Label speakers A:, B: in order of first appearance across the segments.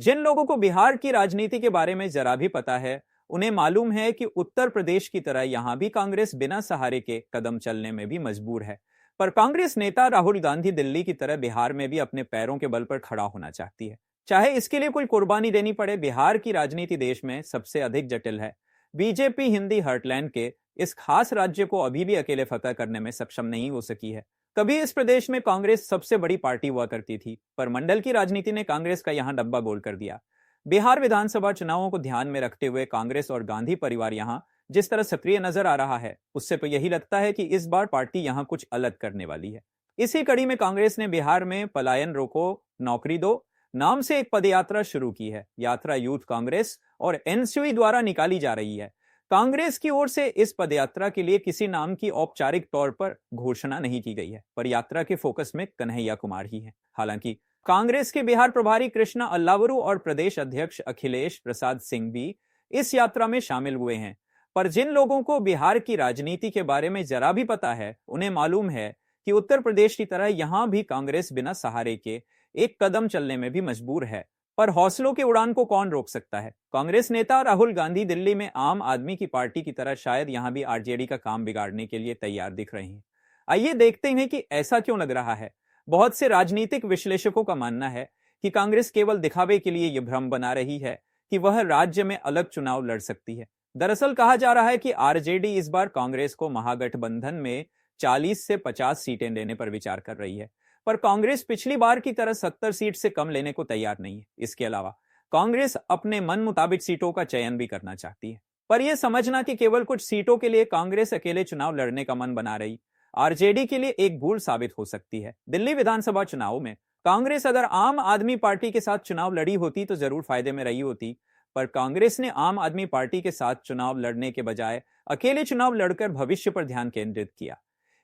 A: जिन लोगों को बिहार की राजनीति के बारे में जरा भी पता है, उन्हें मालूम है कि उत्तर प्रदेश की तरह यहां भी कांग्रेस बिना सहारे के कदम चलने में भी मजबूर है। पर कांग्रेस नेता राहुल गांधी दिल्ली की तरह बिहार में भी अपने पैरों के बल पर खड़ा होना चाहती है, चाहे इसके लिए कोई कुर्बानी देनी पड़े। बिहार की राजनीति देश में सबसे अधिक जटिल है। बीजेपी हिंदी हार्टलैंड के इस खास राज्य को अभी भी अकेले फतह करने में सक्षम नहीं हो सकी है। कभी इस प्रदेश में कांग्रेस सबसे बड़ी पार्टी हुआ करती थी, पर मंडल की राजनीति ने कांग्रेस का यहां डब्बा गोल कर दिया। बिहार विधानसभा चुनावों को ध्यान में रखते हुए कांग्रेस और गांधी परिवार यहां जिस तरह सक्रिय नजर आ रहा है, उससे तो यही लगता है कि इस बार पार्टी यहां कुछ अलग करने वाली है। इसी कड़ी में कांग्रेस ने बिहार में पलायन रोको, नौकरी दो नाम से एक पदयात्रा शुरू की है। यात्रा यूथ कांग्रेस और एनसीयू द्वारा निकाली जा रही है। कांग्रेस की ओर से इस पदयात्रा के लिए किसी नाम की औपचारिक तौर पर घोषणा नहीं की गई है, पर यात्रा के फोकस में कन्हैया कुमार ही है। हालांकि कांग्रेस के बिहार प्रभारी कृष्णा अल्लावरू और प्रदेश अध्यक्ष अखिलेश प्रसाद सिंह भी इस यात्रा में शामिल हुए हैं। पर जिन लोगों को बिहार की राजनीति के बारे में जरा भी पता है, उन्हें मालूम है कि उत्तर प्रदेश की तरह यहां भी कांग्रेस बिना सहारे के एक कदम चलने में भी मजबूर है। पर हौसलों की उड़ान को कौन रोक सकता है? कांग्रेस नेता राहुल गांधी दिल्ली में आम आदमी की पार्टी की तरह शायद यहां भी आरजेडी का काम बिगाड़ने के लिए तैयार दिख रहे हैं। आइए देखते हैं कि ऐसा क्यों लग रहा है। बहुत से राजनीतिक विश्लेषकों का मानना है कि कांग्रेस केवल दिखावे के लिए यह भ्रम बना रही है कि वह राज्य में अलग चुनाव लड़ सकती है। दरअसल कहा जा रहा है कि आरजेडी इस बार कांग्रेस को महागठबंधन में 40 से 50 सीटें देने पर विचार कर रही है, पर कांग्रेस पिछली बार की तरह 70 सीट से कम लेने को तैयार नहीं है। इसके अलावा कांग्रेस अपने मन मुताबिक सीटों का चयन भी करना चाहती है। पर यह समझना कि केवल कुछ सीटों के लिए कांग्रेस अकेले चुनाव लड़ने का मन बना रही आरजेडी के लिए एक भूल साबित हो सकती है। दिल्ली विधानसभा चुनाव में कांग्रेस अगर आम आदमी पार्टी के साथ चुनाव लड़ी होती तो जरूर फायदे में रही होती, पर कांग्रेस ने आम आदमी पार्टी के साथ चुनाव लड़ने के बजाय अकेले चुनाव लड़कर भविष्य पर ध्यान केंद्रित किया।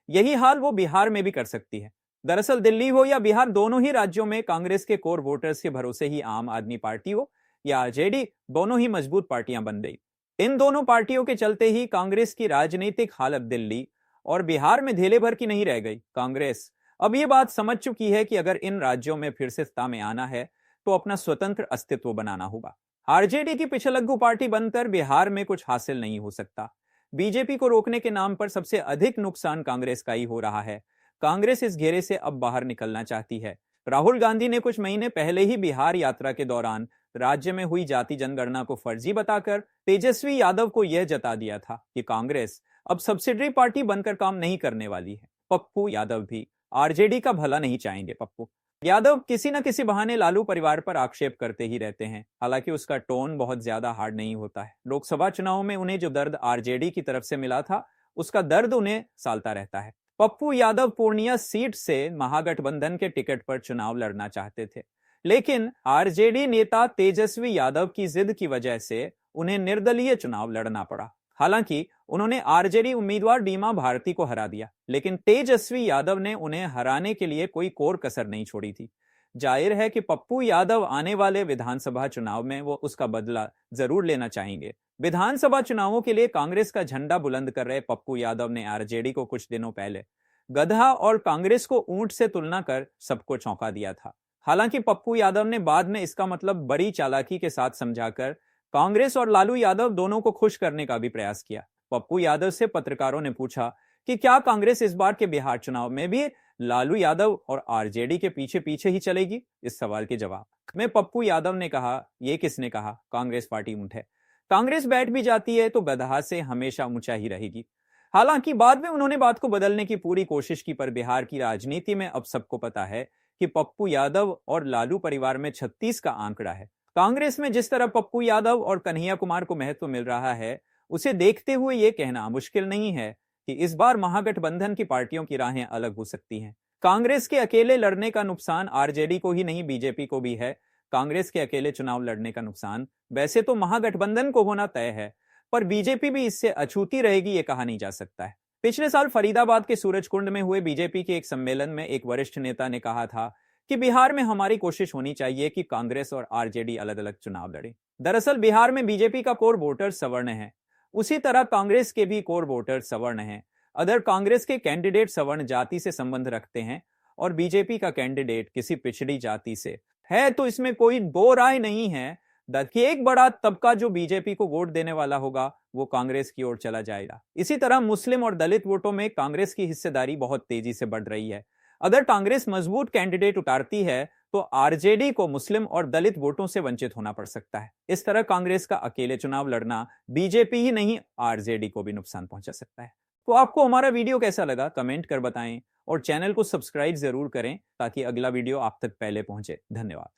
A: यही हाल वो बिहार में भी कर सकती है। दरअसल दिल्ली हो या बिहार, दोनों ही राज्यों में कांग्रेस के कोर वोटर्स के भरोसे ही आम आदमी पार्टी हो या आरजेडी, दोनों ही मजबूत पार्टियां बन गई। इन दोनों पार्टियों के चलते ही कांग्रेस की राजनीतिक हालत दिल्ली और बिहार में धेले भर की नहीं रह गई। कांग्रेस अब ये बात समझ चुकी है कि अगर इन राज्यों में फिर से सत्ता में आना है तो अपना स्वतंत्र अस्तित्व बनाना होगा। आरजेडी की पिछलग्गू पार्टी बनकर बिहार में कुछ हासिल नहीं हो सकता। बीजेपी को रोकने के नाम पर सबसे अधिक नुकसान कांग्रेस का ही हो रहा है। कांग्रेस इस घेरे से अब बाहर निकलना चाहती है। राहुल गांधी ने कुछ महीने पहले ही बिहार यात्रा के दौरान राज्य में हुई जाति जनगणना को फर्जी बताकर तेजस्वी यादव को यह जता दिया था कि कांग्रेस अब सब्सिडरी पार्टी बनकर काम नहीं करने वाली है। पप्पू यादव भी आरजेडी का भला नहीं चाहेंगे। पप्पू यादव किसी न किसी बहाने लालू परिवार पर आक्षेप करते ही रहते हैं। हालांकि उसका टोन बहुत ज्यादा हार्ड नहीं होता है। लोकसभा चुनाव में उन्हें जो दर्द आरजेडी की तरफ से मिला था, उसका दर्द उन्हें सालता रहता है। पप्पू यादव पूर्णिया सीट से महागठबंधन के टिकट पर चुनाव लड़ना चाहते थे, लेकिन आरजेडी नेता तेजस्वी यादव की जिद की वजह से उन्हें निर्दलीय चुनाव लड़ना पड़ा। हालांकि उन्होंने आरजेडी उम्मीदवार बीमा भारती को हरा दिया, लेकिन तेजस्वी यादव ने उन्हें हराने के लिए कोई कोर कसर नहीं छोड़ी थी। जाहिर है कि पप्पू यादव आने वाले विधानसभा चुनाव में वो उसका बदला जरूर लेना चाहेंगे। विधानसभा चुनावों के लिए कांग्रेस का झंडा बुलंद कर रहे पप्पू यादव ने आरजेडी को कुछ दिनों पहले गधा और कांग्रेस को ऊंट से तुलना कर सबको चौंका दिया था। हालांकि पप्पू यादव ने बाद में इसका मतलब बड़ी चालाकी के साथ समझाकर कांग्रेस और लालू यादव दोनों को खुश करने का भी प्रयास किया। पप्पू यादव से पत्रकारों ने पूछा कि क्या कांग्रेस इस बार के बिहार चुनाव में भी लालू यादव और आरजेडी के पीछे पीछे ही चलेगी? इस सवाल के जवाब में पप्पू यादव ने कहा, ये किसने कहा? कांग्रेस पार्टी ऊंट है। कांग्रेस बैठ भी जाती है तो गधा से हमेशा ऊंचा ही रहेगी। हालांकि बाद में उन्होंने बात को बदलने की पूरी कोशिश की, पर बिहार की राजनीति में अब सबको पता है कि पप्पू यादव और लालू परिवार में 36 का आंकड़ा है। कांग्रेस में जिस तरह पप्पू यादव और कन्हैया कुमार को महत्व मिल रहा है, उसे देखते हुए यह कहना मुश्किल नहीं है कि इस बार महागठबंधन की पार्टियों की राहें अलग हो सकती हैं। कांग्रेस के अकेले लड़ने का नुकसान आरजेडी को ही नहीं, बीजेपी को भी है। कांग्रेस के अकेले चुनाव लड़ने का नुकसान वैसे तो महागठबंधन को होना तय है, पर बीजेपी भी इससे अछूती रहेगी ये कहा नहीं जा सकता है। पिछले साल फरीदाबाद के सूरजकुंड में हुए बीजेपी के एक सम्मेलन में एक वरिष्ठ नेता ने कहा था कि बिहार में हमारी कोशिश होनी चाहिए कि कांग्रेस और आरजेडी अलग अलग चुनाव लड़े। दरअसल बिहार में बीजेपी का कोर वोटर सवर्ण है, उसी तरह कांग्रेस के भी कोर वोटर सवर्ण हैं। अगर कांग्रेस के कैंडिडेट सवर्ण जाति से संबंध रखते हैं और बीजेपी का कैंडिडेट किसी पिछड़ी जाति से, है तो इसमें कोई दो राय नहीं है कि एक बड़ा तबका जो बीजेपी को वोट देने वाला होगा वो कांग्रेस की ओर चला जाएगा। इसी तरह मुस्लिम और दलित वोटों में कांग्रेस की हिस्सेदारी बहुत तेजी से बढ़ रही है। अगर कांग्रेस मजबूत कैंडिडेट उतारती है तो आरजेडी को मुस्लिम और दलित वोटों से वंचित होना पड़ सकता है। इस तरह कांग्रेस का अकेले चुनाव लड़ना बीजेपी ही नहीं आरजेडी को भी नुकसान पहुंचा सकता है। तो आपको हमारा वीडियो कैसा लगा कमेंट कर बताएं और चैनल को सब्सक्राइब जरूर करें ताकि अगला वीडियो आप तक पहले पहुंचे। धन्यवाद।